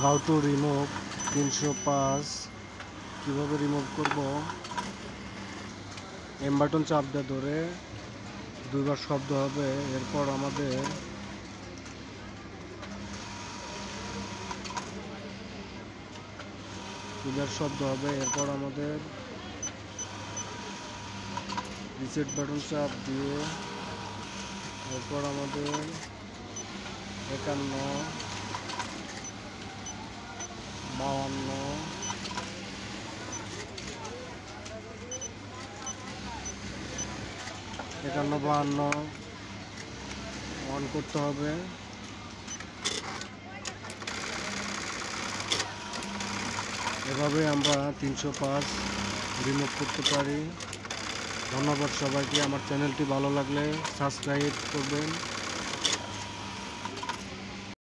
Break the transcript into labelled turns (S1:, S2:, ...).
S1: How to remove 305 কীভাবে remove করব। M button চাপ দিয়ে ধরে দুইবার শব্দ হবে, এরপর আমাদের রিসেট বাটন চাপ দিয়ে এরপর আমাদের 51 52 অন করতে হবে। এভাবে আমরা 305 রিমুভ করতে পারি। ধন্যবাদ সবাইকে। আমার চ্যানেলটি ভালো লাগলে সাবস্ক্রাইব করবেন।